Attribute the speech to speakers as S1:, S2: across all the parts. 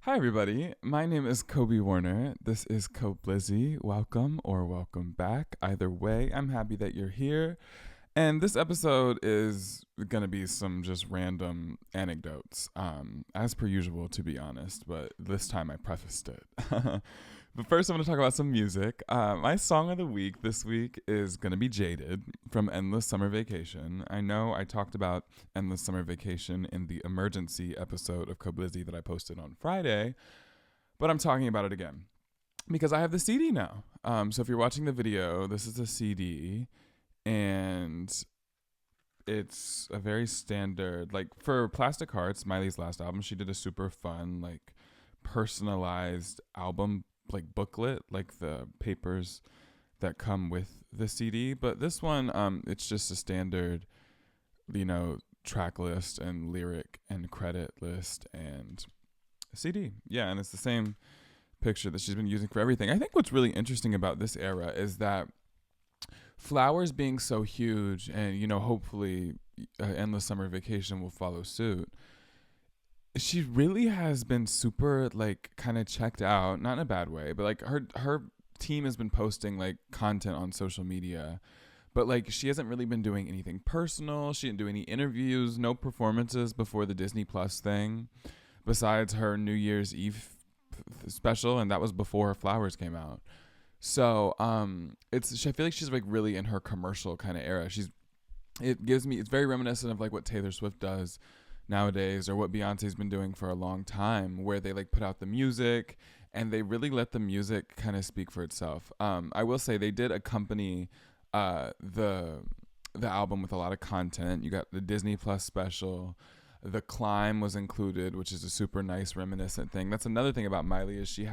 S1: Hi, everybody. My name is Kobe Warner. This is KOBLIZZY. Welcome or welcome back. Either way, I'm happy that you're here. And this episode is going to be some just random anecdotes, as per usual, to be honest, but this time I prefaced it. But first, I'm going to talk about some music. My song of the week this week is going to be Jaded from Endless Summer Vacation. I know I talked about Endless Summer Vacation in the emergency episode of KOBLIZZY that I posted on Friday, but I'm talking about it again because I have the CD now. So if you're watching the video, this is a CD, and it's a very standard, like for Plastic Hearts, Miley's last album, she did a super fun, like personalized album, like booklet, like the papers that come with the CD. But this one, it's just a standard, track list and lyric and credit list and CD. Yeah, and it's the same picture that she's been using for everything. I think what's really interesting about this era is that Flowers being so huge, and hopefully Endless Summer Vacation will follow suit. She really has been super, like, kind of checked out, not in a bad way, but like her team has been posting like content on social media, but like she hasn't really been doing anything personal. She didn't do any interviews, no performances before the Disney Plus thing, besides her New Year's Eve special, and that was before Flowers came out. So I feel like she's like really in her commercial kind of era. It's very reminiscent of like what Taylor Swift does nowadays, or what Beyonce's been doing for a long time, where they like put out the music and they really let the music kind of speak for itself. I will say they did accompany the album with a lot of content. You got the Disney Plus special. The Climb was included, which is a super nice reminiscent thing. That's another thing about Miley, is she's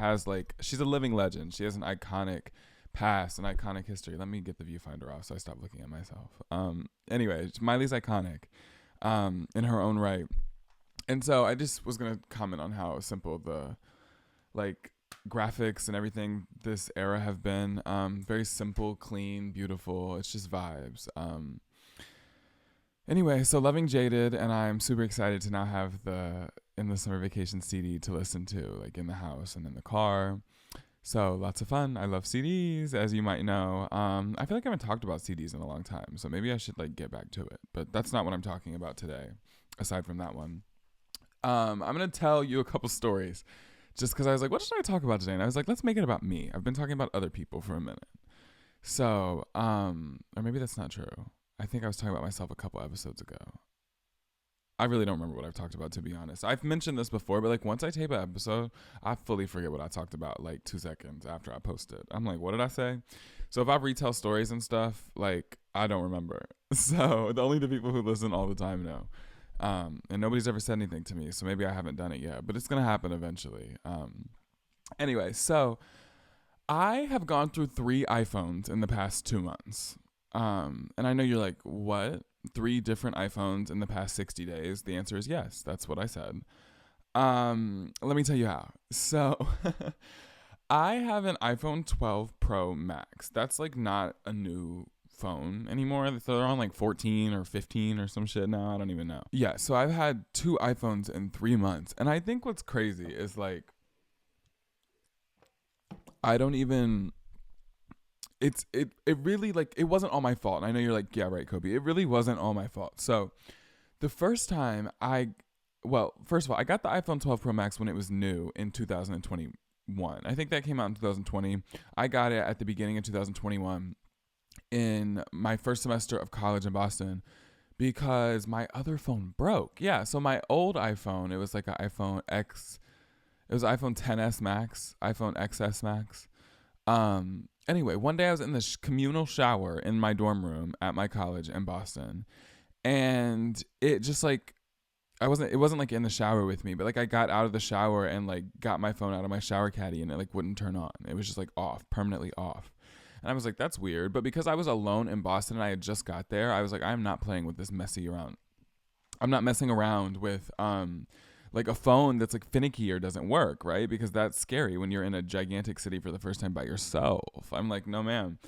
S1: a living legend. She has an iconic past, an iconic history. Let me get the viewfinder off so I stop looking at myself. Anyway, Miley's iconic in her own right. And so I just was going to comment on how simple the like graphics and everything this era have been. Very simple, clean, beautiful. It's just vibes. Anyway, so loving Jaded, and I'm super excited to now have the In the Summer Vacation CD to listen to, like in the house and in the car. So lots of fun. I love CDs, as you might know. I feel like I haven't talked about CDs in a long time, so maybe I should like get back to it. But that's not what I'm talking about today, aside from that one. I'm gonna tell you a couple stories, just because I was like, what should I talk about today? And I was like, let's make it about me. I've been talking about other people for a minute. So, or maybe that's not true. I think I was talking about myself a couple episodes ago. I really don't remember what I've talked about, to be honest. I've mentioned this before, but like once I tape an episode, I fully forget what I talked about like 2 seconds after I post it. I'm like, what did I say? So if I retell stories and stuff, like I don't remember. So only the people who listen all the time know. And nobody's ever said anything to me, so maybe I haven't done it yet, but it's gonna happen eventually. Anyway, so I have gone through 3 iPhones in the past 2 months. And I know you're like, what? 3 different iPhones in the past 60 days? The answer is yes. That's what I said. Let me tell you how. So I have an iPhone 12 Pro Max. That's like not a new phone anymore. They're on like 14 or 15 or some shit now. I don't even know. Yeah, so I've had 2 iPhones in 3 months. And I think what's crazy is like, I don't even... it really, like, it wasn't all my fault. And I know you're like, yeah, right, Kobe. It really wasn't all my fault. So the first time first of all, I got the iPhone 12 Pro Max when it was new in 2021. I think that came out in 2020. I got it at the beginning of 2021 in my first semester of college in Boston because my other phone broke. Yeah, so my old iPhone, it was like an iPhone X. It was iPhone XS Max, iPhone XS Max. Anyway, one day I was in the communal shower in my dorm room at my college in Boston, and it just like, it wasn't like in the shower with me, but like I got out of the shower and like got my phone out of my shower caddy, and it like wouldn't turn on. It was just like off, permanently off. And I was like, that's weird. But because I was alone in Boston and I had just got there, I was like, I'm not playing with this messy around. I'm not messing around with like a phone that's like finicky or doesn't work, right? Because that's scary when you're in a gigantic city for the first time by yourself. I'm like, no, ma'am.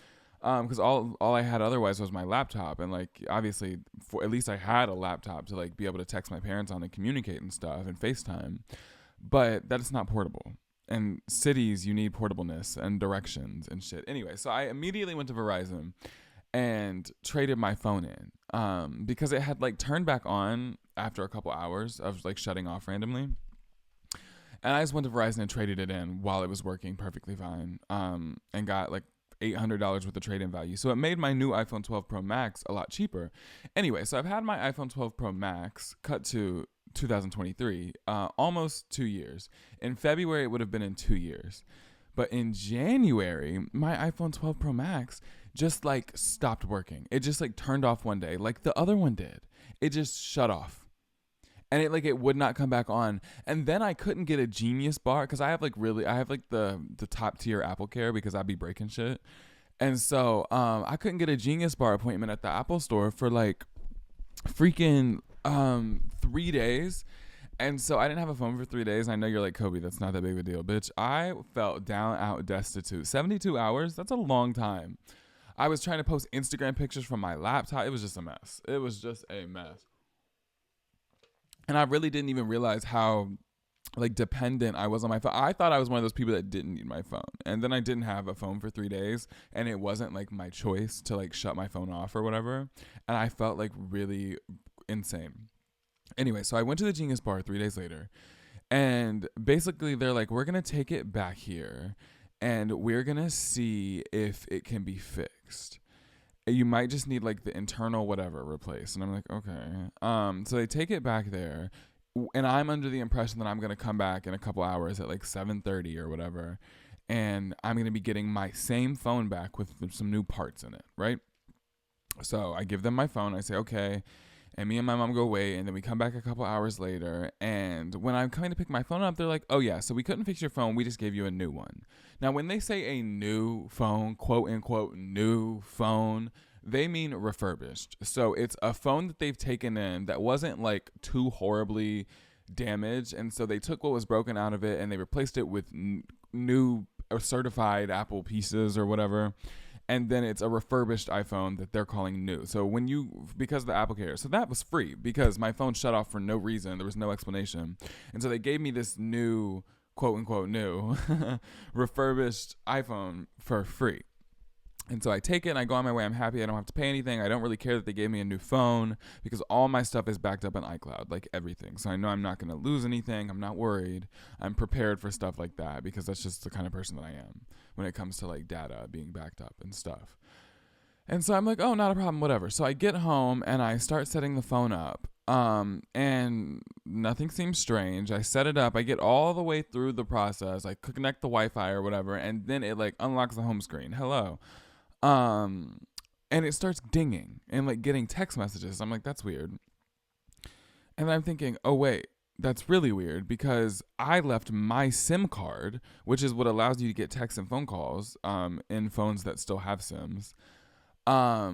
S1: Because all I had otherwise was my laptop, and like obviously, at least I had a laptop to like be able to text my parents on and communicate and stuff and FaceTime. but that is not portable. And cities, you need portableness and directions and shit. Anyway, so I immediately went to Verizon and traded my phone in because it had like turned back on after a couple hours of like shutting off randomly. And I just went to Verizon and traded it in while it was working perfectly fine, and got like $800 worth of trade-in value. So it made my new iPhone 12 Pro Max a lot cheaper. Anyway, so I've had my iPhone 12 Pro Max cut to 2023, almost 2 years. In February, it would have been in 2 years. But in January, my iPhone 12 Pro Max just like stopped working. It just like turned off one day like the other one did. It just shut off. And it would not come back on. And then I couldn't get a Genius bar because I have like the top tier Apple Care because I'd be breaking shit. And so I couldn't get a Genius bar appointment at the Apple store for like freaking 3 days. And so I didn't have a phone for 3 days. I know you're like, Kobe, that's not that big of a deal, bitch. I felt down, out, destitute. 72 hours, that's a long time. I was trying to post Instagram pictures from my laptop. It was just a mess. It was just a mess. And I really didn't even realize how like dependent I was on my phone. I thought I was one of those people that didn't need my phone. And then I didn't have a phone for 3 days, and it wasn't like my choice to like shut my phone off or whatever. And I felt like really insane. Anyway, so I went to the Genius bar 3 days later, and basically they're like, we're going to take it back here and we're going to see if it can be fixed. You might just need like the internal whatever replaced. And I'm like, okay. So they take it back there, and I'm under the impression that I'm going to come back in a couple hours at like 7:30 or whatever, and I'm going to be getting my same phone back with some new parts in it, right? So I give them my phone. I say, okay. And me and my mom go away, and then we come back a couple hours later. And when I'm coming to pick my phone up, they're like, oh, yeah, so we couldn't fix your phone. We just gave you a new one. Now, when they say a new phone, quote unquote, new phone, they mean refurbished. So it's a phone that they've taken in that wasn't like too horribly damaged. And so they took what was broken out of it and they replaced it with new or certified Apple pieces or whatever. And then it's a refurbished iPhone that they're calling new. So because of the Apple Care. So that was free because my phone shut off for no reason. There was no explanation. And so they gave me this new, quote unquote, new refurbished iPhone for free. And so I take it and I go on my way. I'm happy. I don't have to pay anything. I don't really care that they gave me a new phone because all my stuff is backed up in iCloud, like everything. So I know I'm not going to lose anything. I'm not worried. I'm prepared for stuff like that because that's just the kind of person that I am when it comes to like data being backed up and stuff. And so I'm like, oh, not a problem, whatever. So I get home and I start setting the phone up. And nothing seems strange. I set it up. I get all the way through the process. I connect the Wi-Fi or whatever. And then it like unlocks the home screen. Hello. And it starts dinging and like getting text messages. I'm like, that's weird. And I'm thinking, oh wait, that's really weird because I left my SIM card, which is what allows you to get texts and phone calls, in phones that still have SIMs. I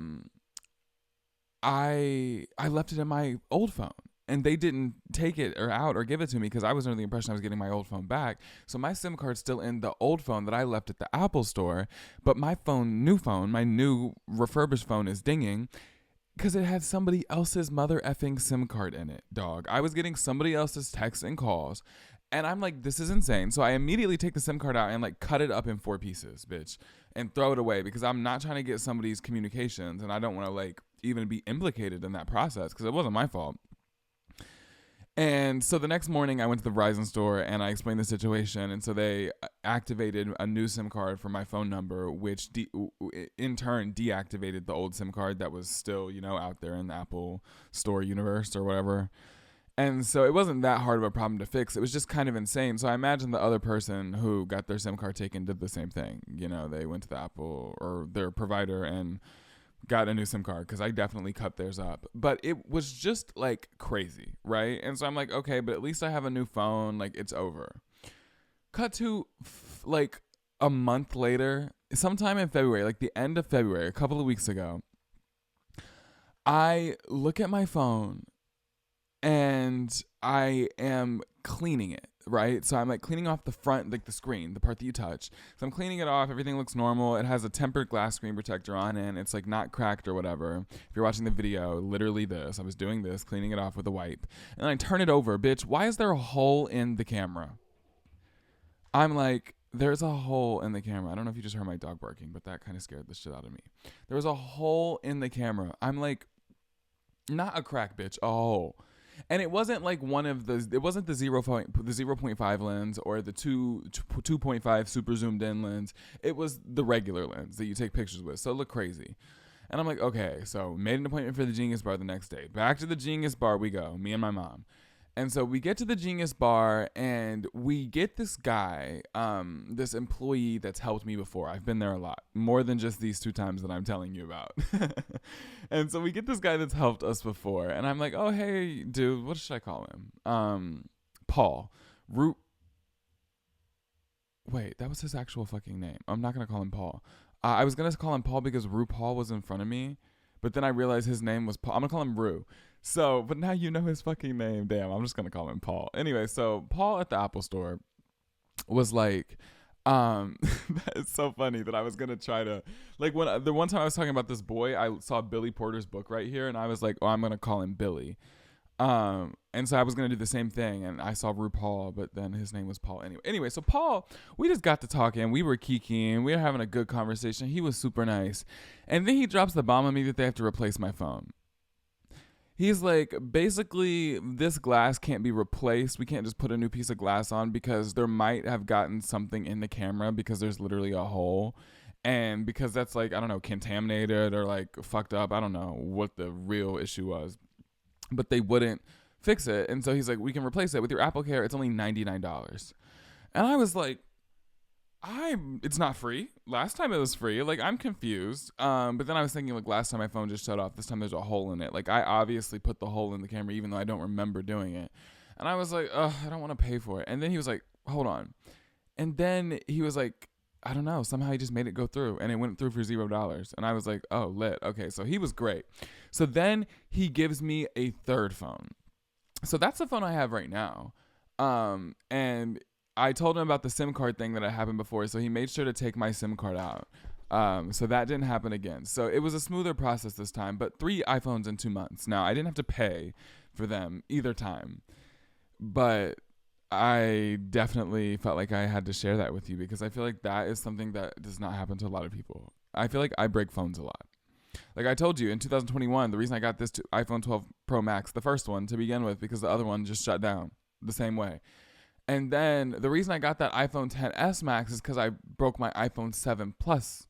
S1: left it in my old phone. And they didn't take it or out or give it to me because I was under the impression I was getting my old phone back. So my SIM card's still in the old phone that I left at the Apple store. But my my new refurbished phone is dinging because it had somebody else's mother effing SIM card in it, dog. I was getting somebody else's texts and calls. And I'm like, this is insane. So I immediately take the SIM card out and like cut it up in 4 pieces, bitch. And throw it away because I'm not trying to get somebody's communications. And I don't want to like even be implicated in that process because it wasn't my fault. And so the next morning I went to the Verizon store and I explained the situation. And so they activated a new SIM card for my phone number, which in turn deactivated the old SIM card that was still, out there in the Apple store universe or whatever. And so it wasn't that hard of a problem to fix. It was just kind of insane. So I imagine the other person who got their SIM card taken did the same thing. They went to the Apple or their provider and got a new SIM card because I definitely cut theirs up. But it was just like crazy, right? And so I'm like, okay, but at least I have a new phone. Like it's over. Cut to like a month later, sometime in February, like the end of February, a couple of weeks ago, I look at my phone and I am cleaning it. Right? So I'm like cleaning off the front, like the screen, the part that you touch. So I'm cleaning it off. Everything looks normal. It has a tempered glass screen protector on it. It's like not cracked or whatever. If you're watching the video, literally this. I was doing this, cleaning it off with a wipe. And I turn it over, bitch. Why is there a hole in the camera? I'm like, there's a hole in the camera. I don't know if you just heard my dog barking, but that kind of scared the shit out of me. There was a hole in the camera. I'm like, not a crack, bitch, a hole. And it wasn't like it wasn't the 0.5 lens or the 2.5 super zoomed in lens. It was the regular lens that you take pictures with. So it looked crazy. And I'm like, okay, so made an appointment for the Genius Bar the next day. Back to the Genius Bar we go, me and my mom. And so we get to the Genius Bar and we get this guy, this employee that's helped me before. I've been there a lot, more than just these 2 times that I'm telling you about. And so we get this guy that's helped us before. And I'm like, oh, hey, dude, what should I call him? Paul. Wait, that was his actual fucking name. I'm not going to call him Paul. I was going to call him Paul because RuPaul was in front of me. But then I realized his name was Paul. I'm going to call him Ru. So, but now you know his fucking name. Damn, I'm just going to call him Paul. Anyway, so Paul at the Apple store was like, it's so funny that I was going to try to, like, when the one time I was talking about this boy, I saw Billy Porter's book right here. And I was like, oh, I'm going to call him Billy. And so I was going to do the same thing. And I saw RuPaul, but then his name was Paul anyway. So Paul, we just got to talking. We were kikiing. We were having a good conversation. He was super nice. And then he drops the bomb on me that they have to replace my phone. He's like, basically, this glass can't be replaced. We can't just put a new piece of glass on because there might have gotten something in the camera because there's literally a hole. And because that's like, I don't know, contaminated or like fucked up. I don't know what the real issue was. But they wouldn't fix it. And so he's like, we can replace it with your Apple Care. It's only $99. And I was like, it's not free. Last time it was free. Like, I'm confused. But then I was thinking, like, last time my phone just shut off. This time there's a hole in it. Like, I obviously put the hole in the camera, even though I don't remember doing it. And I was like, ugh, I don't want to pay for it. And then he was like, hold on. And then he was like, I don't know. Somehow he just made it go through. And it went through for $0. And I was like, oh, lit. Okay, so he was great. So then he gives me a third phone. So that's the phone I have right now. And I told him about the SIM card thing that had happened before, so he made sure to take my SIM card out. So that didn't happen again. So it was a smoother process this time, but 3 iPhones in 2 months. Now, I didn't have to pay for them either time, but I definitely felt like I had to share that with you because I feel like that is something that does not happen to a lot of people. I feel like I break phones a lot. Like I told you, in 2021, the reason I got this iPhone 12 Pro Max, the first one to begin with, because the other one just shut down the same way. And then the reason I got that iPhone XS Max is because I broke my iPhone 7 Plus.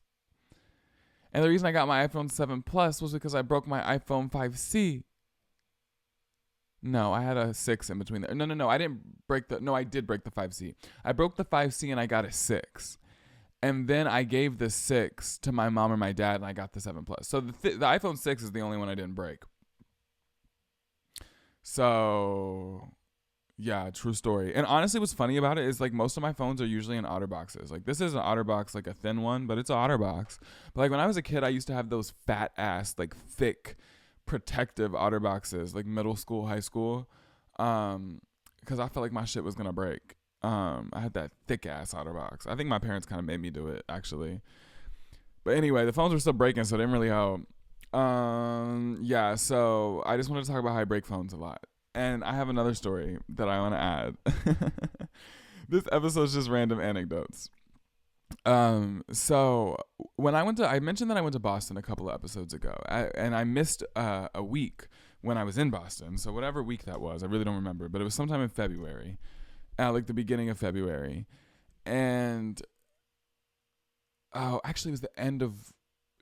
S1: And the reason I got my iPhone 7 Plus was because I broke my iPhone 5C. No, I had a 6 in between there. No, I didn't break I did break the 5C. I broke the 5C and I got a 6. And then I gave the 6 to my mom or my dad and I got the 7 Plus. So the iPhone 6 is the only one I didn't break. So yeah, true story. And honestly, what's funny about it is like most of my phones are usually in OtterBoxes. Like this is an OtterBox, like a thin one, but it's an OtterBox. But like when I was a kid, I used to have those fat ass, like thick, protective OtterBoxes, like middle school, high school, because I felt like my shit was gonna break. I had that thick ass OtterBox. I think my parents kind of made me do it actually. But anyway, the phones were still breaking, so it didn't really help. Yeah. So I just wanted to talk about how I break phones a lot. And I have another story that I want to add. This episode is just random anecdotes. So when I mentioned that I went to Boston a couple of episodes ago, and I missed a week when I was in Boston. So whatever week that was, I really don't remember, but it was sometime in February, like the beginning of February, and actually it was the end of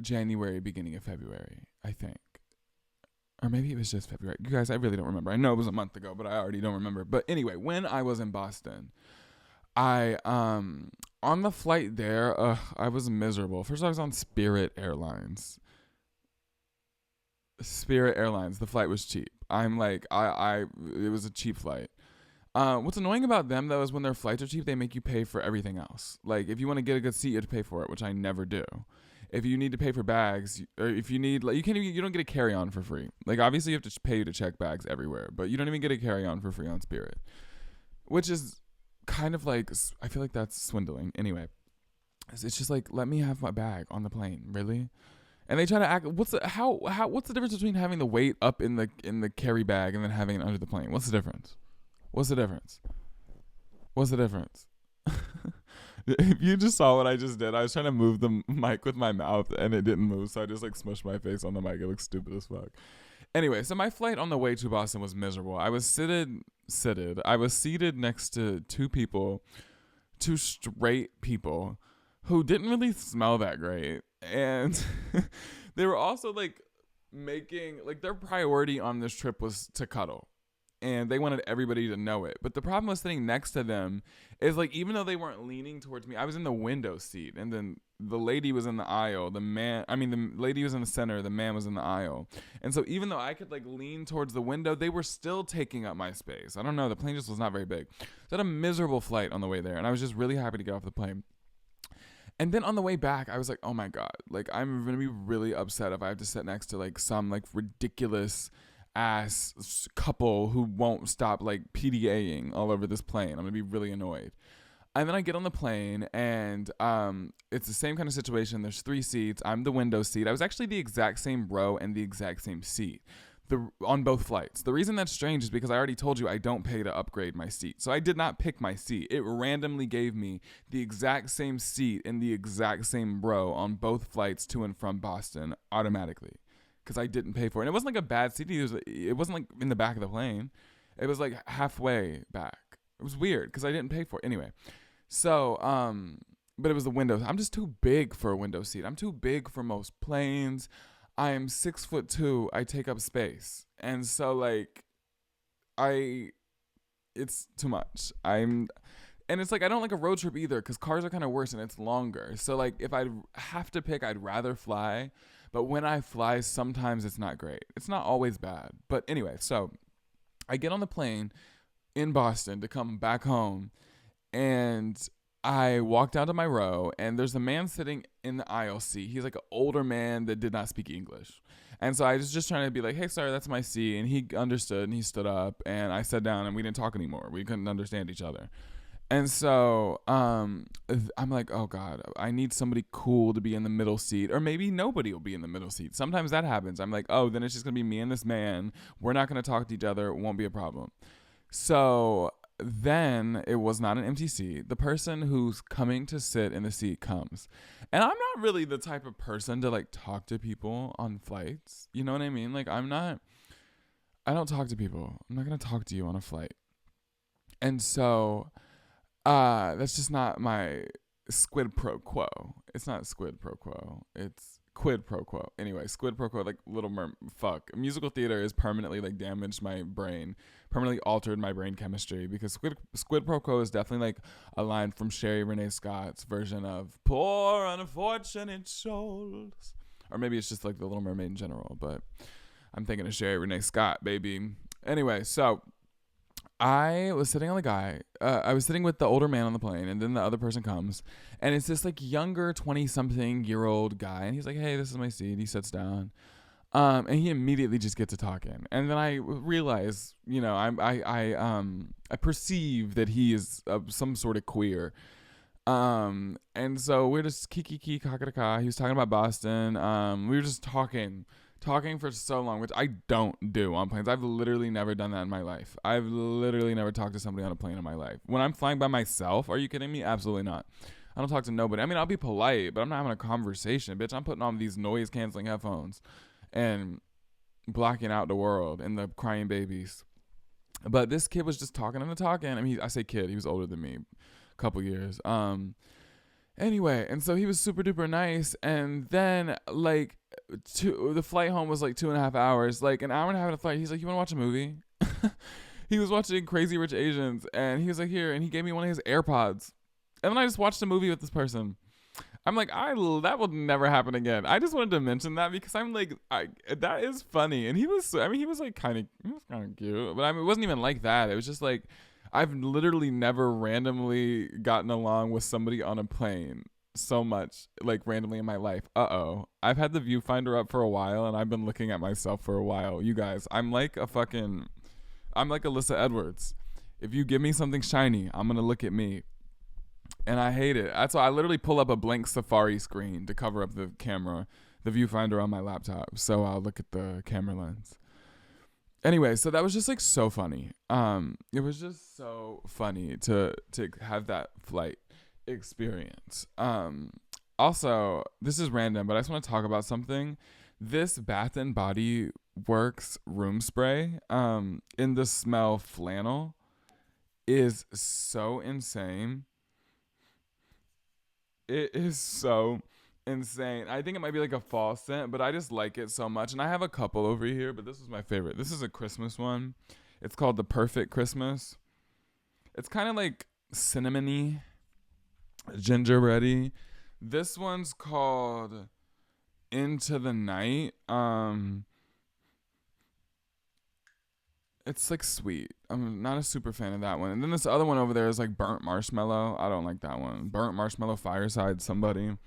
S1: January, beginning of February, I think. Or maybe it was just February. You guys, I really don't remember. I know it was a month ago, but I already don't remember. But anyway, when I was in Boston, I, on the flight there, I was miserable. First, I was on Spirit Airlines. Spirit Airlines. The flight was cheap. I'm like, it was a cheap flight. What's annoying about them, though, is when their flights are cheap, they make you pay for everything else. Like, if you want to get a good seat, you have to pay for it, which I never do. If you need to pay for bags, or if you need, like, you don't get a carry-on for free. Like, obviously, you have to pay to check bags everywhere, but you don't even get a carry-on for free on Spirit, which is kind of like, I feel like that's swindling. Anyway, it's just like, let me have my bag on the plane, really? And they try to act. What's the difference between having the weight up in the carry bag and then having it under the plane? What's the difference? What's the difference? If you just saw what I just did, I was trying to move the mic with my mouth and it didn't move, so I just like smushed my face on the mic. It looks stupid as fuck. Anyway, so my flight on the way to Boston was miserable. I was seated next to two straight people who didn't really smell that great. And they were also like making, like, their priority on this trip was to cuddle. And they wanted everybody to know it. But the problem with sitting next to them is, like, even though they weren't leaning towards me, I was in the window seat. And then the lady was in the aisle. The lady was in the center. The man was in the aisle. And so even though I could, like, lean towards the window, they were still taking up my space. I don't know. The plane just was not very big. So I had a miserable flight on the way there. And I was just really happy to get off the plane. And then on the way back, I was like, oh my God. Like, I'm going to be really upset if I have to sit next to, like, some, like, ridiculous ass couple who won't stop like PDAing all over this plane. I'm gonna be really annoyed. And then I get on the plane and it's the same kind of situation. There's 3 seats. I'm the window seat. I was actually the exact same row and the exact same seat on both flights. The reason that's strange is because I already told you I don't pay to upgrade my seat. So I did not pick my seat. It randomly gave me the exact same seat in the exact same row on both flights to and from Boston automatically. Because I didn't pay for it. And it wasn't like a bad seat. It wasn't like in the back of the plane. It was like halfway back. It was weird because I didn't pay for it. Anyway, so, but it was the window. I'm just too big for a window seat. I'm too big for most planes. I am 6'2". I take up space. And so, like, it's too much. And it's like, I don't like a road trip either because cars are kind of worse and it's longer. So, like, if I have to pick, I'd rather fly. But when I fly, sometimes it's not great. It's not always bad. But anyway, so I get on the plane in Boston to come back home. And I walked out of my row. And there's a man sitting in the aisle seat. He's like an older man that did not speak English. And so I was just trying to be like, hey, sir, that's my seat. And he understood and he stood up. And I sat down and we didn't talk anymore. We couldn't understand each other. And so I'm like, oh, God, I need somebody cool to be in the middle seat. Or maybe nobody will be in the middle seat. Sometimes that happens. I'm like, oh, then it's just going to be me and this man. We're not going to talk to each other. It won't be a problem. So then it was not an empty seat. The person who's coming to sit in the seat comes. And I'm not really the type of person to, like, talk to people on flights. You know what I mean? Like, I don't talk to people. I'm not going to talk to you on a flight. And so that's just not my squid pro quo. It's not squid pro quo. It's quid pro quo. Anyway, squid pro quo, like Little Mermaid. Fuck. Musical theater has permanently like damaged my brain, permanently altered my brain chemistry because squid pro quo is definitely like a line from Sherry Renee Scott's version of "Poor Unfortunate Souls," or maybe it's just like the Little Mermaid in general. But I'm thinking of Sherry Renee Scott, baby. Anyway, so I was sitting on the guy. I was sitting with the older man on the plane, and then the other person comes, and it's this like younger 20-something-year-old guy, and he's like, "Hey, this is my seat." He sits down, and he immediately just gets to talking, and then I realize, you know, I perceive that he is some sort of queer, and so we're just kiki ka. He was talking about Boston. We were just talking for so long, which I don't do on planes. I've literally never done that in my life. I've literally never talked to somebody on a plane in my life. When I'm flying by myself, are you kidding me? Absolutely not. I don't talk to nobody. I mean, I'll be polite, but I'm not having a conversation. Bitch, I'm putting on these noise-canceling headphones and blocking out the world and the crying babies. But this kid was just talking. I mean, I say kid. He was older than me, a couple years. Anyway, and so he was super duper nice. And then, like, the flight home was like 2.5 hours, like an hour and a half of the flight. He's like, "You want to watch a movie?" He was watching Crazy Rich Asians, and he was like, "Here," and he gave me one of his AirPods. And then I just watched a movie with this person. I'm like, that will never happen again. I just wanted to mention that because I'm like, that is funny. And he was like kind of cute, but I mean, it wasn't even like that. It was just like, I've literally never randomly gotten along with somebody on a plane so much, like randomly in my life. I've had the viewfinder up for a while and I've been looking at myself for a while. You guys, I'm like Alyssa Edwards. If you give me something shiny, I'm going to look at me. And I hate it. That's why I literally pull up a blank Safari screen to cover up the camera, the viewfinder on my laptop. So I'll look at the camera lens. Anyway, so that was just like so funny. It was just so funny to have that flight. experience. Also, this is random, but I just want to talk about something. This Bath and Body Works room spray, in the smell flannel, is so insane. It is so insane. I think it might be like a fall scent, but I just like it so much. And I have a couple over here, but this is my favorite. This is a Christmas one. It's called the Perfect Christmas. It's kind of like cinnamony, gingerbready. This one's called Into the Night. It's like sweet. I'm not a super fan of that one. And then this other one over there is like burnt marshmallow. I don't like that one. Burnt marshmallow fireside somebody.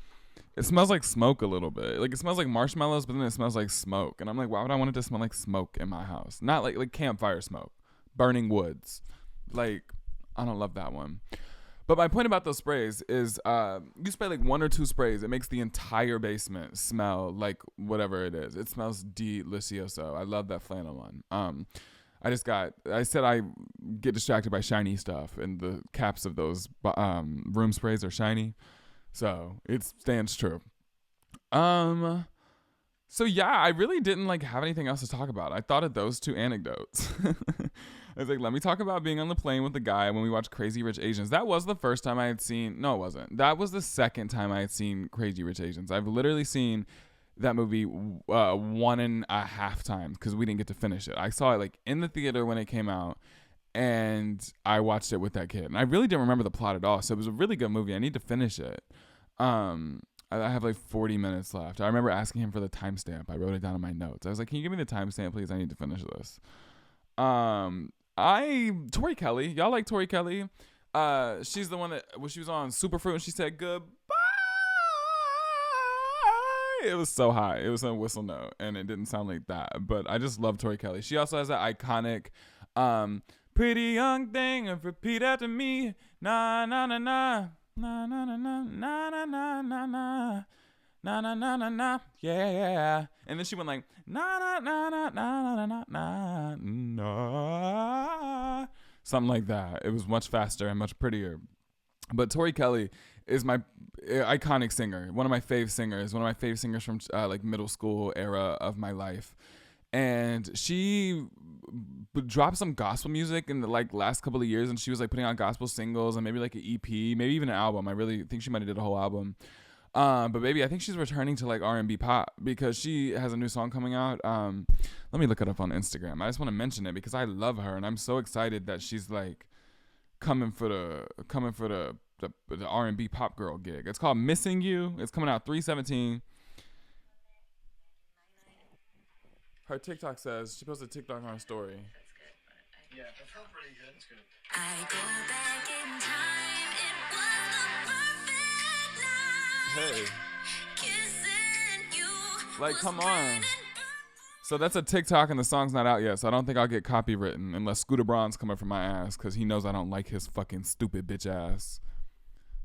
S1: It smells like smoke a little bit. Like it smells like marshmallows, but then it smells like smoke. And I'm like, why would I want it to smell like smoke in my house? Not like campfire smoke, burning woods. Like I don't love that one. But my point about those sprays is you spray like 1 or 2 sprays. It makes the entire basement smell like whatever it is. It smells delicioso. I love that flannel one. I said I get distracted by shiny stuff, and the caps of those room sprays are shiny. So it stands true. So yeah, I really didn't like have anything else to talk about. I thought of those 2 anecdotes. I was like, let me talk about being on the plane with the guy when we watched Crazy Rich Asians. That was the first time I had seen, no, it wasn't. That was the second time I had seen Crazy Rich Asians. I've literally seen that movie 1.5 times because we didn't get to finish it. I saw it like in the theater when it came out, and I watched it with that kid. And I really didn't remember the plot at all. So it was a really good movie. I need to finish it. I have like 40 minutes left. I remember asking him for the timestamp. I wrote it down in my notes. I was like, can you give me the timestamp, please? I need to finish this. Tori Kelly. Y'all like Tori Kelly? She's the one that when she was on Superfruit and she said goodbye. It was so high. It was a whistle note, and it didn't sound like that. But I just love Tori Kelly. She also has that iconic, pretty young thing, and repeat after me, na na na na, na na na na, na na na na na. Na na na na na, yeah. And then she went like na na na na na na na na, something like that. It was much faster and much prettier. But Tori Kelly is my iconic singer, one of my fave singers from like middle school era of my life. And she dropped some gospel music in the like last couple of years, and she was like putting out gospel singles and maybe like an EP, maybe even an album. I really think she might have did a whole album. But baby, I think she's returning to like R&B pop because she has a new song coming out. Let me look it up on Instagram. I just want to mention it because I love her, and I'm so excited that she's like coming for the R&B pop girl gig. It's called Missing You. It's coming out 3/17. Her TikTok says she posted a TikTok on her story.
S2: That's good. Yeah, that felt pretty good. It's good.
S3: I go back in time. It was the perfect night.
S1: Hey,
S3: Kissing you.
S1: like,
S3: was
S1: come on.
S3: grand.
S1: So that's a TikTok, and the song's not out yet, so I don't think I'll get copywritten unless Scooter Braun's coming for my ass because he knows I don't like his fucking stupid bitch ass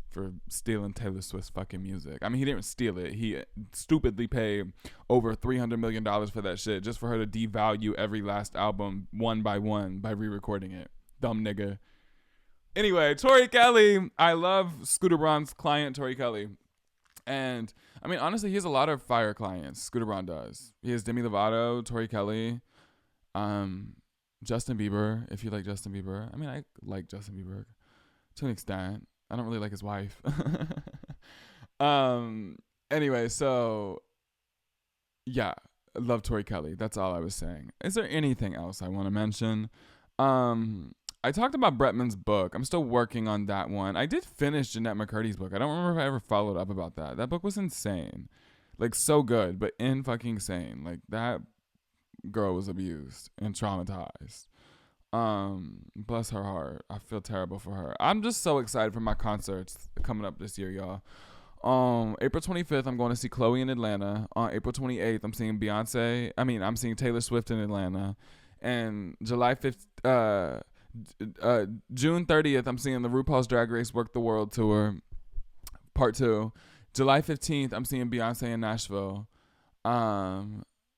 S1: for stealing Taylor Swift's fucking music. I mean, he didn't steal it. He stupidly paid over $300 million for that shit just for her to devalue every last album one by one by re-recording it. Dumb nigga. Anyway, Tori Kelly. I love Scooter Braun's client, Tori Kelly. And, I mean, honestly, he has a lot of fire clients. Scooter Braun does. He has Demi Lovato, Tori Kelly, Justin Bieber, if you like Justin Bieber. I mean, I like Justin Bieber to an extent. I don't really like his wife. Anyway, so yeah, I love Tori Kelly. That's all I was saying. Is there anything else I want to mention? I talked about Bretman's book. I'm still working on that one. I did finish Jeanette McCurdy's book. I don't remember if I ever followed up about that. That book was insane. Like so good, but in fucking sane. Like that girl was abused and traumatized. Bless her heart. I feel terrible for her. I'm just so excited for my concerts coming up this year, y'all. April 25th, I'm going to see Chloe in Atlanta. On April 28th, I'm seeing I'm seeing Taylor Swift in Atlanta. And July 5th, June 30th, I'm seeing the RuPaul's Drag Race Work the World Tour, Part 2. July 15th, I'm seeing Beyonce in Nashville.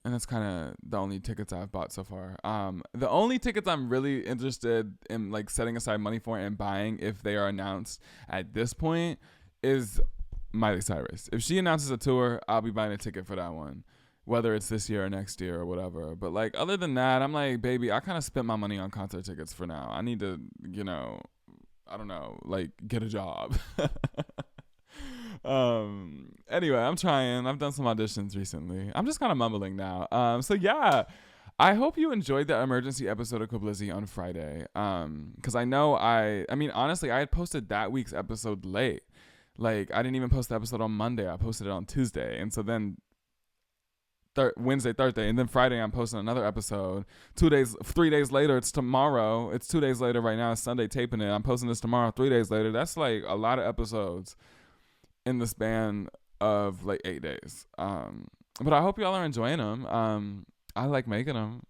S1: And that's kind of the only tickets I've bought so far. The only tickets I'm really interested in like setting aside money for and buying if they are announced at this point is Miley Cyrus. If she announces a tour, I'll be buying a ticket for that one, whether it's this year or next year or whatever. But like other than that, I'm like, baby, I kind of spent my money on concert tickets for now. I need to, I don't know, like get a job. Anyway, I'm trying. I've done some auditions recently. I'm just kind of mumbling now. So yeah, I hope you enjoyed the emergency episode of KOBLIZZY on Friday. Because I know I mean, honestly, I had posted that week's episode late. Like, I didn't even post the episode on Monday. I posted it on Tuesday. And so then Wednesday, Thursday, and then Friday I'm posting another episode. 3 days later, it's tomorrow. It's 2 days later right now. It's Sunday taping it. I'm posting this tomorrow. 3 days later. That's like a lot of episodes in the span of like 8 days. But I hope y'all are enjoying them. I like making them.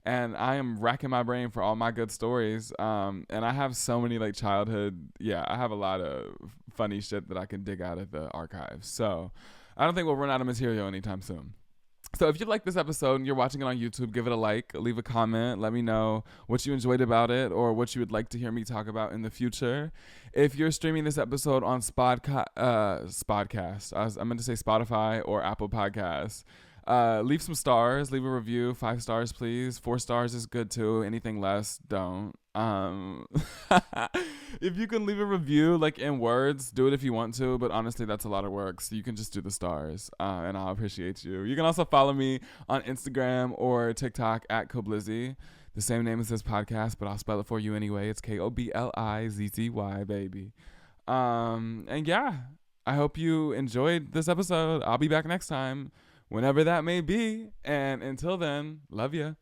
S1: And I am racking my brain for all my good stories. And I have so many like I have a lot of funny shit that I can dig out of the archives. So I don't think we'll run out of material anytime soon. So if you like this episode and you're watching it on YouTube, give it a like, leave a comment, let me know what you enjoyed about it or what you would like to hear me talk about in the future. If you're streaming this episode on Spodcast, I meant to say Spotify or Apple Podcasts, leave some stars, leave a review, 5 stars please. 4 stars is good too. Anything less, don't. If you can leave a review like in words, do it if you want to, but honestly that's a lot of work, so you can just do the stars, and I'll appreciate you. You can also follow me on Instagram or TikTok at KOBLIZZY, the same name as this podcast, but I'll spell it for you anyway. It's KOBLIZZY, baby. And yeah, I hope you enjoyed this episode. I'll be back next time, whenever that may be, and until then, love ya.